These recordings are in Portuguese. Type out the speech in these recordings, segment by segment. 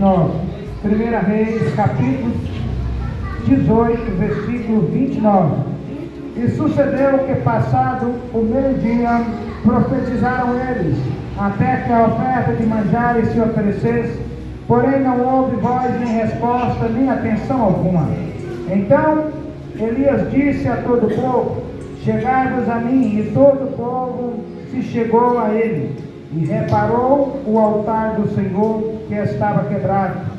29. 1 Reis, capítulo 18, versículo 29. E sucedeu que, passado o meio-dia, profetizaram eles, até que a oferta de manjares se oferecesse, porém não houve voz, nem resposta, nem atenção alguma. Então Elias disse a todo o povo: chegai-vos a mim. E todo o povo se chegou a ele, e reparou o altar do Senhor, que estava quebrado.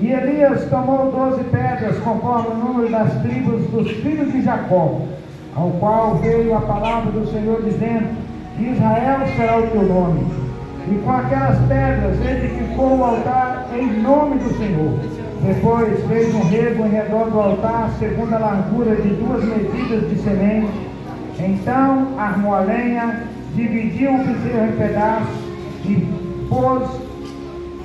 E Elias tomou 12 pedras, conforme o número das tribos dos filhos de Jacó, ao qual veio a palavra do Senhor, dizendo: Israel será o teu nome. E com aquelas pedras edificou o altar em nome do Senhor. Depois fez um rego em redor do altar, segundo a largura de 2 medidas de semente. Então armou a lenha, dividiu o bezerro em pedaços e pôs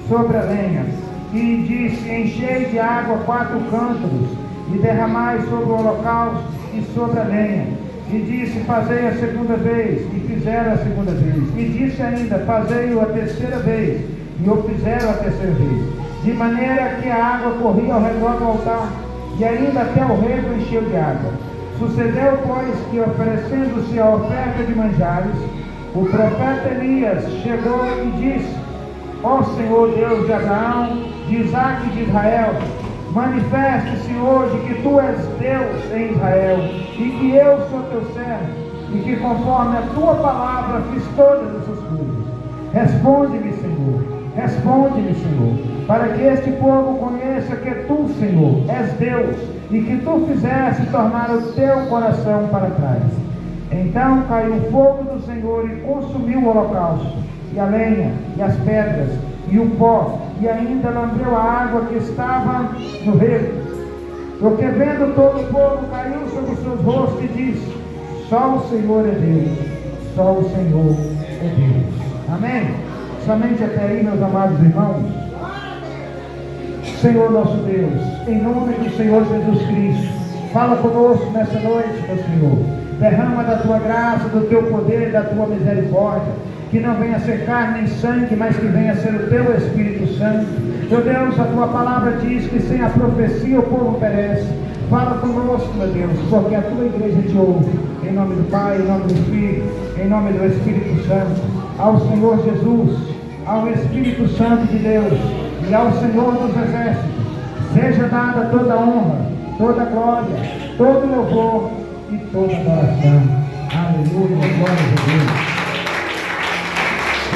sobre a lenha. E disse: enchei de água 4 cântaros e derramai sobre o holocausto e sobre a lenha. E disse: fazei a segunda vez. E fizeram a segunda vez. E disse ainda: fazei-o a terceira vez. E o fizeram a terceira vez. De maneira que a água corria ao redor do altar, e ainda até o rego encheu de água. Sucedeu, pois, que, oferecendo-se a oferta de manjares, o profeta Elias chegou e disse: ó Senhor Deus de Abraão, de Isaque e de Israel, manifeste-se hoje que tu és Deus em Israel, e que eu sou teu servo, e que conforme a tua palavra fiz todas essas coisas. Responde-me, Senhor, para que este povo conheça que tu, Senhor, és Deus, e que tu fizeste tornar o teu coração para trás. Então caiu o fogo do Senhor e consumiu o holocausto, e a lenha, e as pedras, e o pó, e ainda lambeu a água que estava no rego. Porque vendo todo o povo, caiu sobre os seus rostos e disse: só o Senhor é Deus, só o Senhor é Deus. Amém? Somente até aí, meus amados irmãos. Senhor nosso Deus, em nome do Senhor Jesus Cristo, fala conosco nessa noite, meu Senhor. Derrama da tua graça, do teu poder e da tua misericórdia. Que não venha ser carne nem sangue, mas que venha ser o teu Espírito Santo. Meu Deus, a tua palavra diz que sem a profecia o povo perece. Fala conosco, meu Deus, porque a tua igreja te ouve. Em nome do Pai, em nome do Filho, em nome do Espírito Santo. Ao Senhor Jesus, ao Espírito Santo de Deus e ao Senhor dos Exércitos, seja dada toda honra, toda glória, todo louvor e toda adoração. Aleluia, glória a Deus.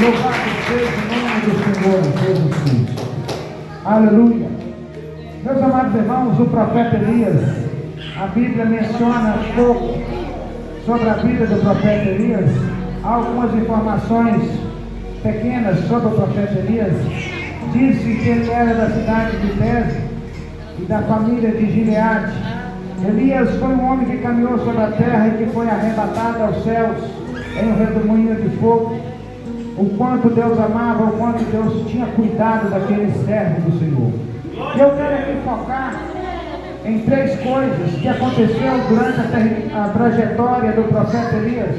Louvado seja o nome do Senhor Jesus Cristo. Aleluia. Meus amados irmãos, o profeta Elias, a Bíblia menciona pouco sobre a vida do profeta Elias. Há algumas informações pequenas sobre o profeta Elias. Disse que ele era da cidade de Tese e da família de Gileade. Elias foi um homem que caminhou sobre a terra e que foi arrebatado aos céus em um redemoinho de fogo. O quanto Deus amava, o quanto Deus tinha cuidado daquele servo do Senhor. E eu quero aqui focar em 3 coisas que aconteceu durante a trajetória do profeta Elias.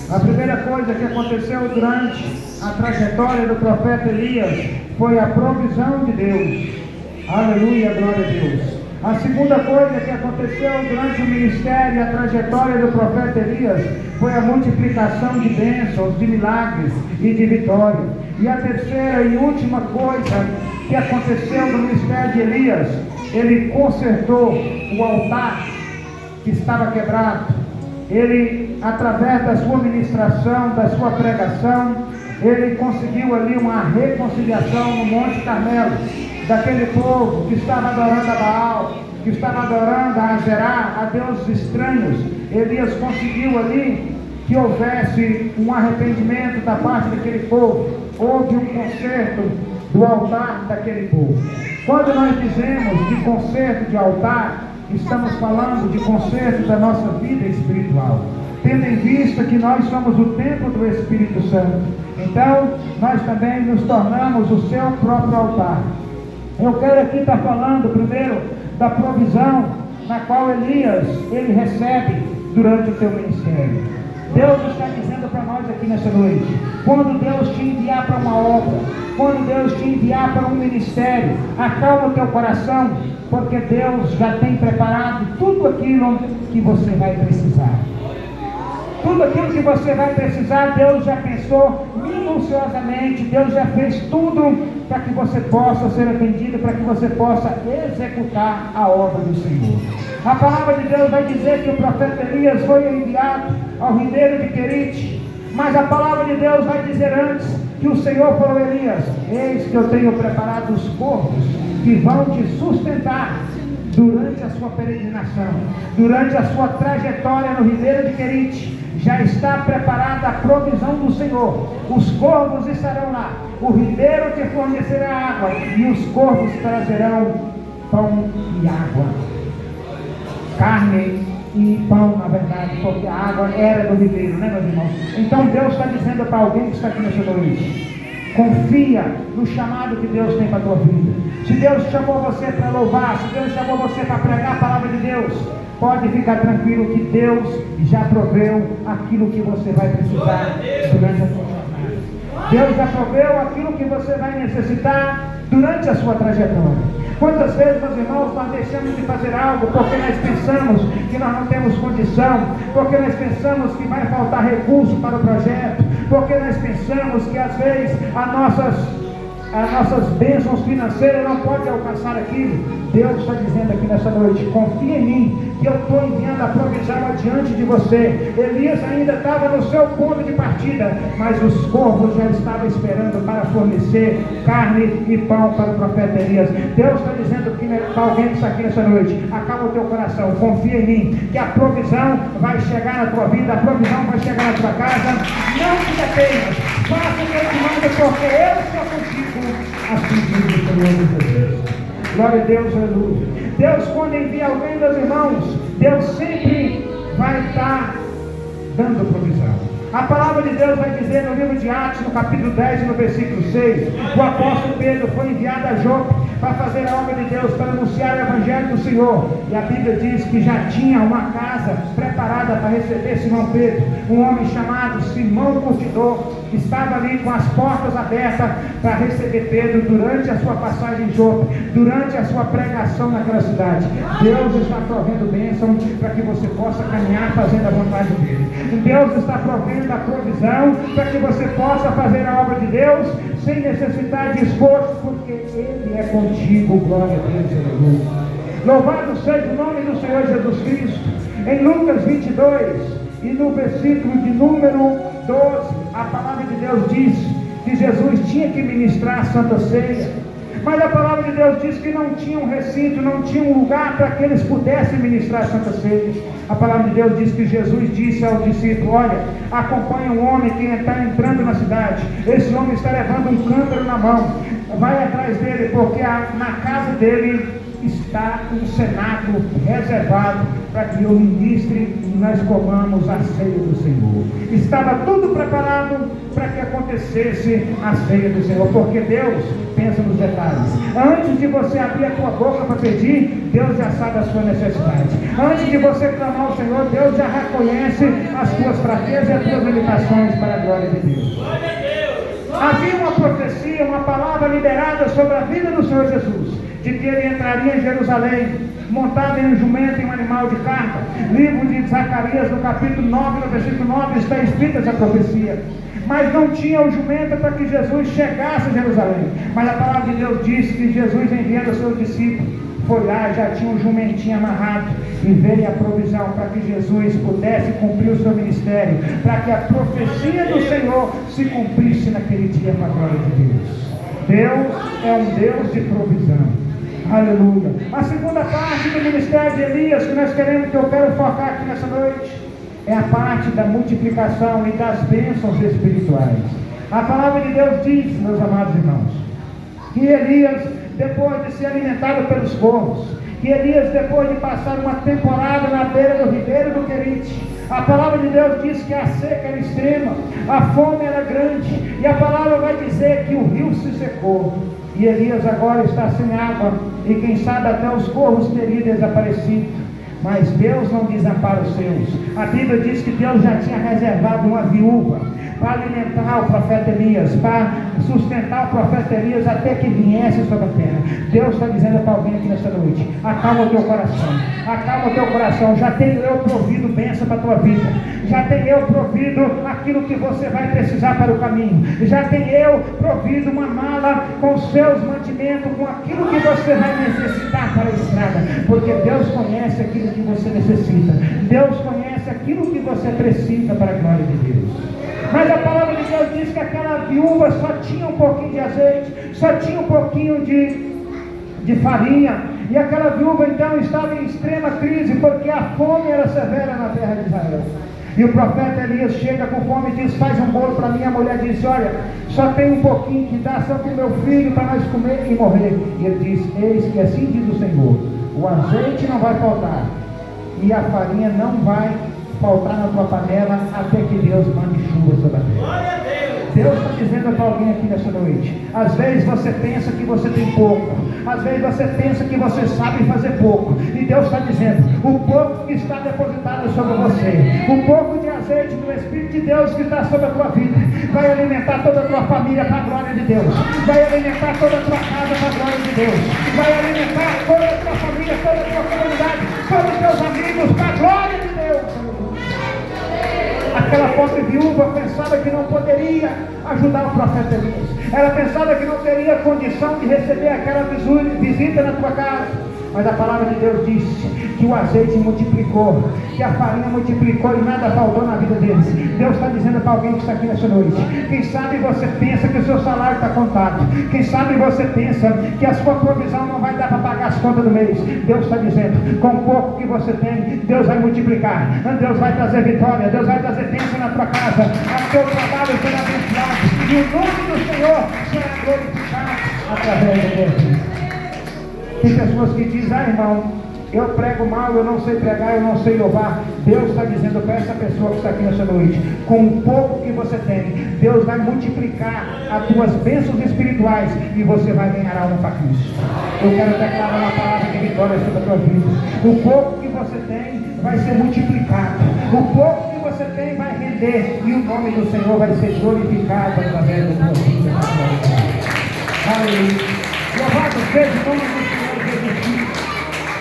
A primeira coisa que aconteceu durante a trajetória do profeta Elias foi a provisão de Deus. Aleluia, glória a Deus. A segunda coisa que aconteceu durante o ministério e a trajetória do profeta Elias foi a multiplicação de bênçãos, de milagres e de vitória. E a terceira e última coisa que aconteceu no ministério de Elias, ele consertou o altar que estava quebrado. Ele, através da sua ministração, da sua pregação, ele conseguiu ali uma reconciliação no Monte Carmelo, daquele povo que estava adorando a Baal, que estava adorando a Azerá, a deuses estranhos. Elias conseguiu ali que houvesse um arrependimento da parte daquele povo. Houve um conserto do altar daquele povo. Quando nós dizemos de conserto de altar, estamos falando de conserto da nossa vida espiritual, tendo em vista que nós somos o templo do Espírito Santo. Então nós também nos tornamos o seu próprio altar. Eu quero aqui estar falando primeiro da provisão na qual Elias ele recebe durante o seu ministério. Deus está dizendo para nós aqui nessa noite, quando Deus te enviar para uma obra, quando Deus te enviar para um ministério, acalma o teu coração, porque Deus já tem preparado tudo aquilo que você vai precisar. Tudo aquilo que você vai precisar, Deus já pensou minuciosamente, Deus já fez tudo para que você possa ser atendido, para que você possa executar a obra do Senhor. A palavra de Deus vai dizer que o profeta Elias foi enviado ao ribeiro de Querite, mas a palavra de Deus vai dizer antes que o Senhor falou a Elias: eis que eu tenho preparado os corvos que vão te sustentar durante a sua peregrinação, durante a sua trajetória no ribeiro de Querite. Já está preparada a provisão do Senhor. Os corvos estarão lá, o ribeiro te fornecerá água, e os corvos trazerão pão e água, carne e pão, na verdade, porque a água era do ribeiro, né, meus irmãos? Então Deus está dizendo para alguém que está aqui nessa noite: confia no chamado que Deus tem para a tua vida. Se Deus chamou você para louvar, se Deus chamou você para pregar a palavra de Deus, pode ficar tranquilo que Deus já proveu aquilo que você vai precisar durante a sua jornada. Deus já proveu aquilo que você vai necessitar durante a sua trajetória. Quantas vezes, meus irmãos, nós deixamos de fazer algo porque nós pensamos que nós não temos condição, porque nós pensamos que vai faltar recurso para o projeto, porque nós pensamos que às vezes as nossas bênçãos financeiras não podem alcançar aquilo. Deus está dizendo aqui nessa noite: confia em mim, que eu estou enviando a provisão adiante de você. Elias ainda estava no seu ponto de partida, mas os corvos já estavam esperando para fornecer carne e pão para o profeta Elias. Deus está dizendo que para alguém que está aqui nessa noite: acalma o teu coração, confia em mim, que a provisão vai chegar na tua vida, a provisão vai chegar na tua casa. Não te detenhas, faça o que eu te mando, porque eu estou contigo, assim diz o Senhor Jesus. Glória a Deus, aleluia. Deus, quando envia alguém, meus irmãos, Deus sempre vai estar dando provisão. A palavra de Deus vai dizer no livro de Atos, no capítulo 10 e no versículo 6, o apóstolo Pedro foi enviado a Jope para fazer a obra de Deus, para anunciar o evangelho do Senhor. E a Bíblia diz que já tinha uma casa preparada para receber Simão Pedro. Um homem chamado Simão Curtidor estava ali com as portas abertas para receber Pedro durante a sua passagem em Jope, durante a sua pregação naquela cidade. Deus está provendo bênção para que você possa caminhar fazendo a vontade dele. Deus está provendo a provisão para que você possa fazer a obra de Deus sem necessidade de esforço, porque Ele é contigo. Glória a Deus, aleluia. Louvado seja o nome do Senhor Jesus Cristo. Em Lucas 22 e no versículo de número 12, a palavra de Deus diz que Jesus tinha que ministrar a Santa Ceia, mas a palavra de Deus diz que não tinha um recinto, não tinha um lugar para que eles pudessem ministrar a Santa Ceia. A palavra de Deus diz que Jesus disse ao discípulo: olha, acompanha um homem que está entrando na cidade, esse homem está levando um cântaro na mão, vai atrás dele, porque na casa dele está um cenáculo reservado para que eu ministre e nós comamos a ceia do Senhor. Estava tudo preparado para que acontecesse a ceia do Senhor, porque Deus pensa nos detalhes. Antes de você abrir a tua boca para pedir, Deus já sabe a sua necessidade. Antes de você clamar ao Senhor, Deus já reconhece as tuas fraquezas e as tuas limitações, para a glória de Deus. Havia uma profecia, uma palavra liberada sobre a vida do Senhor Jesus, de que ele entraria em Jerusalém montado em um jumento, em um animal de carga. Livro de Zacarias, no capítulo 9, no versículo 9, está escrita essa profecia. Mas não tinha o jumento para que Jesus chegasse a Jerusalém. Mas a palavra de Deus diz que Jesus, enviando os seus discípulos, foi lá, já tinha um jumentinho amarrado, e veio a provisão para que Jesus pudesse cumprir o seu ministério, para que a profecia do Senhor se cumprisse naquele dia, para a glória de Deus. Deus é um Deus de provisão. Aleluia. A segunda parte do ministério de Elias, que eu quero focar aqui nessa noite, é a parte da multiplicação e das bênçãos espirituais. A palavra de Deus diz, meus amados irmãos, que Elias, depois de ser alimentado pelos corvos, que Elias, depois de passar uma temporada na beira do ribeiro do Querite, a palavra de Deus diz que a seca era extrema, a fome era grande, e a palavra vai dizer que o rio se secou, e Elias agora está sem água, e quem sabe até os corvos teriam desaparecido. mas Deus não desampara os seus. A Bíblia diz que Deus já tinha reservado uma viúva para alimentar o profeta Elias, para sustentar o profeta Elias até que viesse sobre a terra. Deus está dizendo para alguém aqui nessa noite: acalma o teu coração, acalma o teu coração. Já tenho eu provido bênção para a tua vida, já tenho eu provido aquilo que você vai precisar para o caminho, já tenho eu provido uma mala com os seus mantimentos, com aquilo que você vai necessitar para a estrada, porque Deus conhece aquilo que você necessita, Deus conhece aquilo que você precisa para a glória de Deus. Mas a palavra de Deus diz que aquela viúva só tinha um pouquinho de azeite, só tinha um pouquinho de farinha, e aquela viúva então estava em extrema crise, porque a fome era severa na terra de Israel. E o profeta Elias chega com fome e diz: faz um bolo para mim. A mulher disse: olha, só tem um pouquinho que dá só para o meu filho, para nós comer e morrer. E ele diz: eis que assim diz o Senhor, o azeite não vai faltar, e a farinha não vai faltar na tua panela, até que Deus mande chuva sobre a terra. Deus está dizendo para alguém aqui nessa noite: às vezes você pensa que você tem pouco, às vezes você pensa que você sabe fazer pouco, e Deus está dizendo: o pouco que está depositado sobre você, o pouco de azeite do Espírito de Deus que está sobre a tua vida, vai alimentar toda a tua família para a glória de Deus, vai alimentar toda a tua casa para a glória de Deus, vai alimentar toda a tua família, toda a tua comunidade, todos os teus amigos para a glória de Deus. Aquela pobre viúva pensava que não poderia ajudar o profeta Elias, ela pensava que não teria condição de receber aquela visita na tua casa. Mas a palavra de Deus diz que o azeite multiplicou, que a farinha multiplicou e nada faltou na vida deles. Deus está dizendo para alguém que está aqui nessa noite: quem sabe você pensa que o seu salário está contado, quem sabe você pensa que a sua provisão não vai dar para pagar as contas do mês. Deus está dizendo: com o pouco que você tem, Deus vai multiplicar, Deus vai trazer vitória, Deus vai trazer bênção na tua casa, o teu trabalho será abençoado, e o nome do Senhor será glorificado através de Deus. Tem pessoas que dizem: ah, irmão, eu prego mal, eu não sei pregar, eu não sei louvar. Deus está dizendo para essa pessoa que está aqui nessa noite: com o pouco que você tem, Deus vai multiplicar as tuas bênçãos espirituais, e você vai ganhar alma para Cristo. Eu quero declarar uma palavra de vitória sobre a tua vida. O pouco que você tem vai ser multiplicado, o pouco que você tem vai render, e o nome do Senhor vai ser glorificado através da tua vida. Aleluia. Louvado seja o nome do Senhor Jesus Cristo.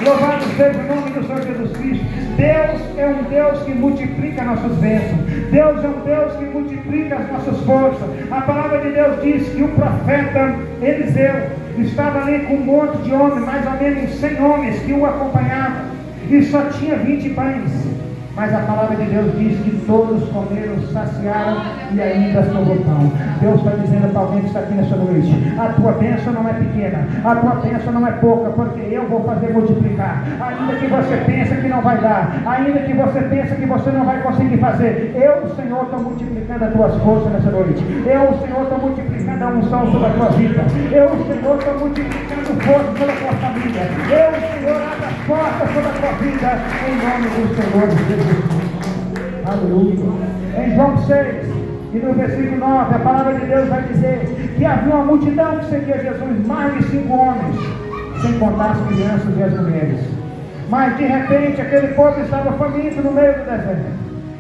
Louvado seja o nome do Senhor Jesus Cristo. Deus é um Deus que multiplica nossas bênçãos. Deus é um Deus que multiplica as nossas forças. A palavra de Deus diz que o profeta Eliseu estava ali com um monte de homens, mais ou menos 100 homens que o acompanhavam, e só tinha 20 pães. Mas a palavra de Deus diz que todos comeram, saciaram e ainda sobrou pão. Deus está dizendo para alguém que está aqui nessa noite: a tua bênção não é pequena, a tua bênção não é pouca, porque eu vou fazer multiplicar. Ainda que você pense que não vai dar, ainda que você pense que você não vai conseguir fazer, eu, o Senhor, estou multiplicando as tuas forças nessa noite. Eu, o Senhor, estou multiplicando a unção sobre a tua vida. Eu, o Senhor, estou multiplicando força sobre a tua família. Eu, o Senhor, abro as portas sobre a tua vida, em nome do Senhor Jesus. Aleluia. Em João 6 e no versículo 9, a palavra de Deus vai dizer que havia uma multidão que seguia Jesus, mais de 5 homens, sem contar as crianças e as mulheres. Mas de repente aquele povo estava faminto no meio do deserto,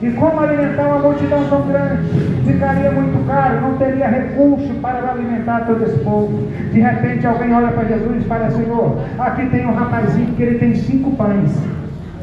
e como alimentar uma multidão tão grande ficaria muito caro, não teria recurso para alimentar todo esse povo. De repente alguém olha para Jesus e fala: Senhor, aqui tem um rapazinho que ele tem 5 pães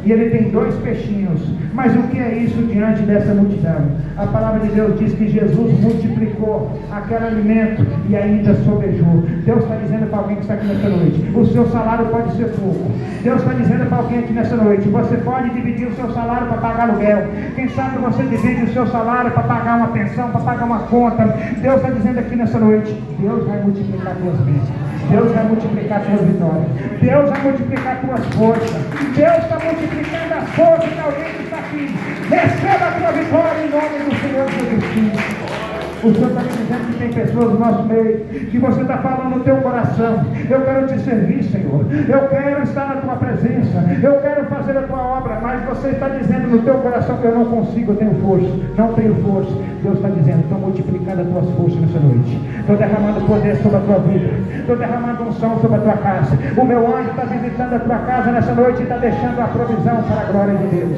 e ele tem 2 peixinhos, mas o que é isso diante dessa multidão? A palavra de Deus diz que Jesus multiplicou aquele alimento e ainda sobejou. Deus está dizendo para alguém que está aqui nessa noite: o seu salário pode ser pouco. Deus está dizendo para alguém aqui nessa noite: você pode dividir o seu salário para pagar aluguel. Quem sabe você divide o seu salário para pagar uma pensão, para pagar uma conta. Deus está dizendo aqui nessa noite: Deus vai multiplicar tuas bênçãos, Deus vai multiplicar tuas vitórias, Deus vai multiplicar tuas forças. Deus está multiplicando as forças de alguém que está aqui. Receba a tua vitória em nome do Senhor Jesus Cristo. O Senhor está me dizendo que tem pessoas no nosso meio, que você está falando no teu coração: eu quero te servir, Senhor, eu quero estar na tua presença, eu quero fazer a tua obra, mas você está dizendo no teu coração que eu não consigo, eu tenho força, não tenho força. Deus está dizendo: estou multiplicando as tuas forças nessa noite, estou derramando poder sobre a tua vida, estou derramando unção sobre a tua casa. O meu anjo está visitando a tua casa nessa noite e está deixando a provisão para a glória de Deus.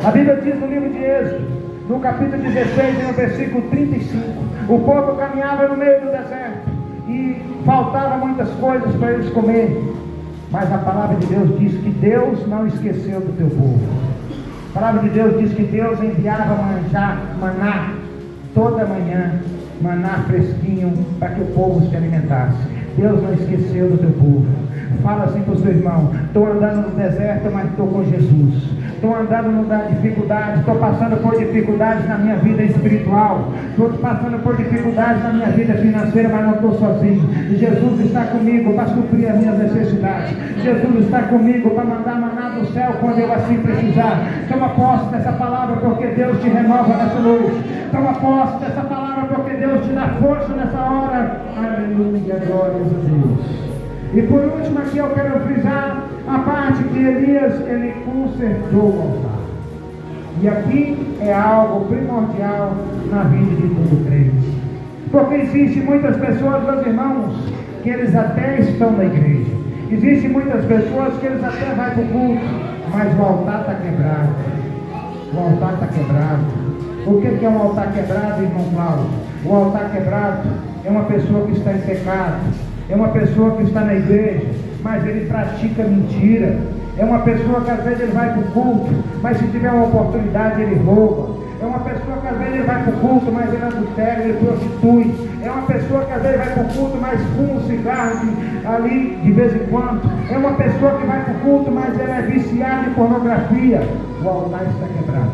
A Bíblia diz no livro de Êxodo, no capítulo 16 e no versículo 35, o povo caminhava no meio do deserto e faltavam muitas coisas para eles comerem, mas a palavra de Deus diz que Deus não esqueceu do teu povo. A palavra de Deus diz que Deus enviava maná toda manhã, maná fresquinho, para que o povo se alimentasse. Deus não esqueceu do teu povo. Fala assim para o seu irmão: estou andando no deserto, mas estou com Jesus. Estou andando na dificuldade, estou passando por dificuldades na minha vida espiritual, estou passando por dificuldades na minha vida financeira, mas não estou sozinho. Jesus está comigo para suprir as minhas necessidades. Jesus está comigo para mandar maná do céu quando eu assim precisar. Toma posse dessa palavra, porque Deus te renova nessa noite. Toma posse dessa palavra, porque Deus te dá força nessa hora. Aleluia, glórias a Deus. E por último aqui eu quero frisar a parte que Elias, ele consertou o altar. E aqui é algo primordial na vida de todo crente. Porque existem muitas pessoas, meus irmãos, que eles até estão na igreja. Existem muitas pessoas que eles até vão para o culto, mas o altar está quebrado. O altar está quebrado. O que é um altar quebrado, irmão Cláudio? O altar quebrado é uma pessoa que está em pecado. É uma pessoa que está na igreja, mas ele pratica mentira. É uma pessoa que às vezes ele vai para o culto, mas se tiver uma oportunidade ele rouba. É uma pessoa que às vezes ele vai para o culto, mas ele adultera, ele prostitui. É uma pessoa que às vezes vai para o culto, mas fuma um cigarro ali de vez em quando. É uma pessoa que vai para o culto, mas ela é viciada em pornografia. O altar está quebrado.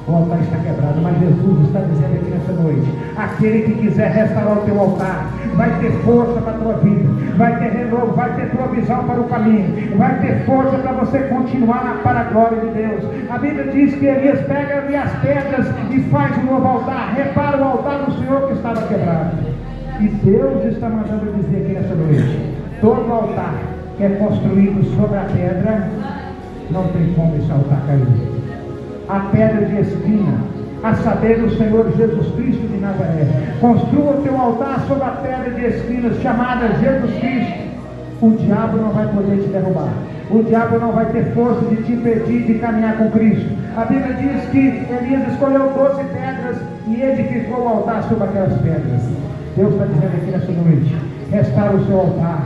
O altar está quebrado, mas Jesus está dizendo aqui nessa noite: aquele que quiser restaurar o teu altar, vai ter força para a tua vida, vai ter renovo, vai ter provisão para o caminho, vai ter força para você continuar para a glória de Deus. A Bíblia diz que Elias pega ali as pedras e faz um novo altar, repara o altar do Senhor que estava quebrado. E Deus está mandando dizer aqui nessa noite: todo altar que é construído sobre a pedra, não tem como esse altar cair. A pedra de espina, a saber, o Senhor Jesus Cristo de Nazaré. Construa o teu altar sobre a pedra de espinas chamada Jesus Cristo. O diabo não vai poder te derrubar. O diabo não vai ter força de te impedir de caminhar com Cristo. A Bíblia diz que Elias escolheu 12 pedras e edificou o altar sobre aquelas pedras. Deus está dizendo aqui nessa noite: restaura o seu altar.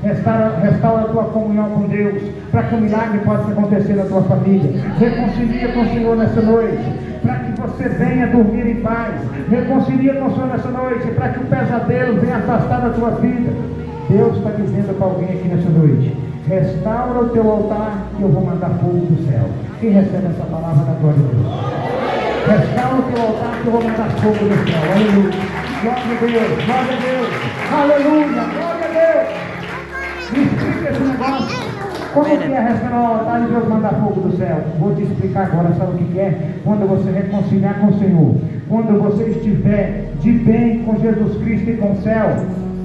Restaura a tua comunhão com Deus, para que o milagre possa acontecer na tua família. Reconcilia com o Senhor nessa noite, para que você venha dormir em paz. Reconcilia com o Senhor nessa noite, para que o pesadelo venha afastar da tua vida. Deus está dizendo para alguém aqui nessa noite: restaura o teu altar e eu vou mandar fogo do céu. Quem recebe essa palavra da glória de Deus? Restaura o teu altar que eu vou mandar fogo do céu. Aleluia. Glória a Deus, glória a Deus. Aleluia, glória a Deus. Me explica esse negócio. Como que é restaurar o altar e Deus mandar fogo do céu? Vou te explicar agora. Sabe o que é? Quando você reconciliar com o Senhor, quando você estiver de bem com Jesus Cristo e com o céu,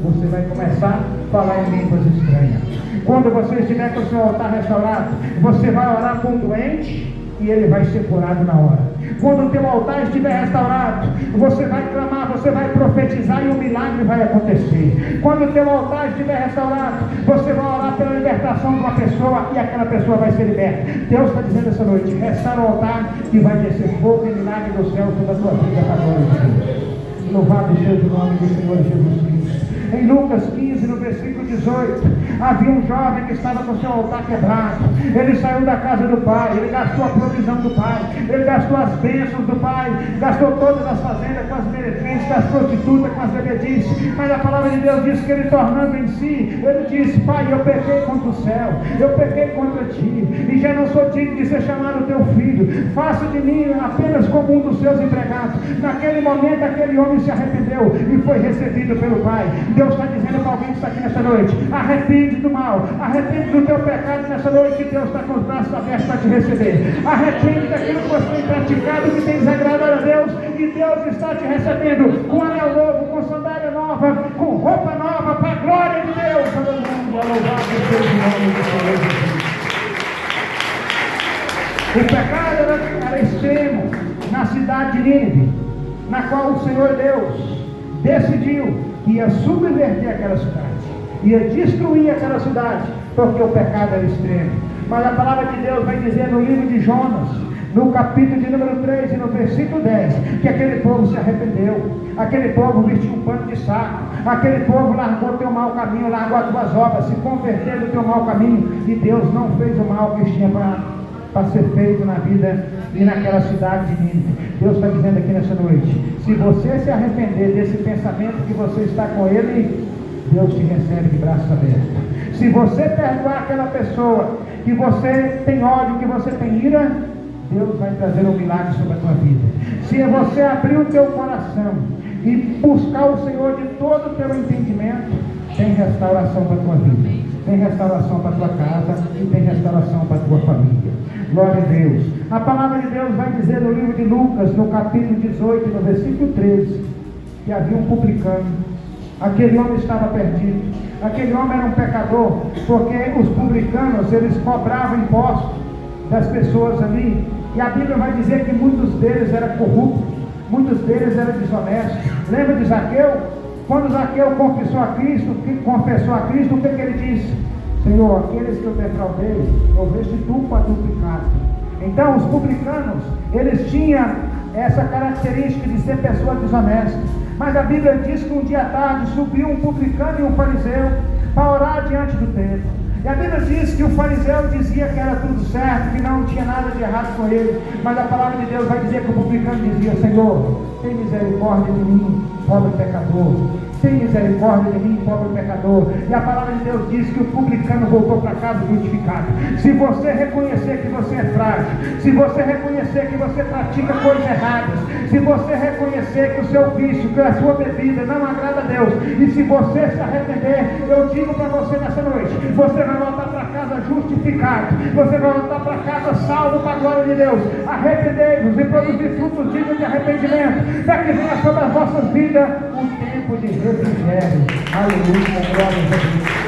você vai começar a falar em línguas estranhas. Quando você estiver com o seu altar restaurado, você vai orar por um doente e ele vai ser curado na hora. Quando o teu altar estiver restaurado, você vai clamar, você vai profetizar e o milagre vai acontecer. Quando o teu altar estiver restaurado, você vai orar pela libertação de uma pessoa e aquela pessoa vai ser liberta. Deus está dizendo essa noite: restaura o altar e vai descer fogo e milagre do céu sobre a tua vida para a glória de Deus. Louvado seja o nome do Senhor Jesus Cristo. Em Lucas 15, no versículo 18, havia um jovem que estava com seu altar quebrado. Ele saiu da casa do pai, ele gastou a provisão do pai, ele gastou as bênçãos do pai, gastou todas as fazendas com as meretrizes, das prostitutas, com as bebedices. Mas a palavra de Deus diz que ele, tornando em si, ele disse: pai, eu pequei contra o céu, eu pequei contra ti, e já não sou digno de ser chamado teu filho. Faça de mim apenas como um dos seus empregados. Naquele momento, aquele homem se arrependeu e foi recebido pelo pai. Deus está dizendo para alguém que está aqui nessa noite: arrependa arrepende do mal, arrepende do teu pecado nessa noite, que Deus está com os braços abertos para te receber. Arrepende daquilo que você tem praticado, que tem desagradado a Deus, e Deus está te recebendo com anel novo, com sandália nova, com roupa nova, para a glória de Deus. Aleluia, louvado seja o nome do Senhor Jesus. O pecado era extremo na cidade de Nínive, na qual o Senhor Deus decidiu que ia subverter aquela cidade, ia destruir aquela cidade, porque o pecado era extremo. Mas a palavra de Deus vai dizer no livro de Jonas, no capítulo de número 3 e no versículo 10, que aquele povo se arrependeu, aquele povo vestiu um pano de saco, aquele povo largou o teu mau caminho, largou as tuas obras, se converteu do teu mau caminho, e Deus não fez o mal que tinha para ser feito na vida e naquela cidade de Nínive. Deus está dizendo aqui nessa noite, se você se arrepender desse pensamento que você está com ele, Deus te recebe de braços abertos. Se você perdoar aquela pessoa que você tem ódio, que você tem ira, Deus vai trazer um milagre sobre a tua vida. Se você abrir o teu coração e buscar o Senhor de todo o teu entendimento, tem restauração para a tua vida, tem restauração para a tua casa e tem restauração para a tua família. Glória a Deus. A palavra de Deus vai dizer no livro de Lucas, no capítulo 18, no versículo 13, que havia um publicano. Aquele homem estava perdido. Aquele homem era um pecador, porque os publicanos, eles cobravam impostos das pessoas ali, e a Bíblia vai dizer que muitos deles eram corruptos, muitos deles eram desonestos. Lembra de Zaqueu? Quando Zaqueu confessou a Cristo, o que ele disse? Senhor, aqueles que eu defraudei, eu restituo quadruplicado. Então os publicanos, eles tinham essa característica de ser pessoas desonestas. Mas a Bíblia diz que um dia à tarde subiu um publicano e um fariseu para orar diante do templo. E a Bíblia diz que o fariseu dizia que era tudo certo, que não tinha nada de errado com ele. Mas a palavra de Deus vai dizer que o publicano dizia: Senhor, tem misericórdia de mim, pobre pecador. Tem misericórdia de mim, pobre pecador. E a palavra de Deus diz que o publicano voltou para casa justificado. Se você reconhecer que você é frágil, se você reconhecer que você pratica coisas erradas, se você reconhecer que o seu vício, que a sua bebida não agrada a Deus, e se você se arrepender, eu digo para você nessa noite, você vai voltar para casa justificado, você vai voltar para casa salvo para a glória de Deus. Arrependei-vos e produzir frutos dignos de arrependimento, para que venha sobre as vossas vidas o tempo de refrigério. Aleluia, glória a Deus.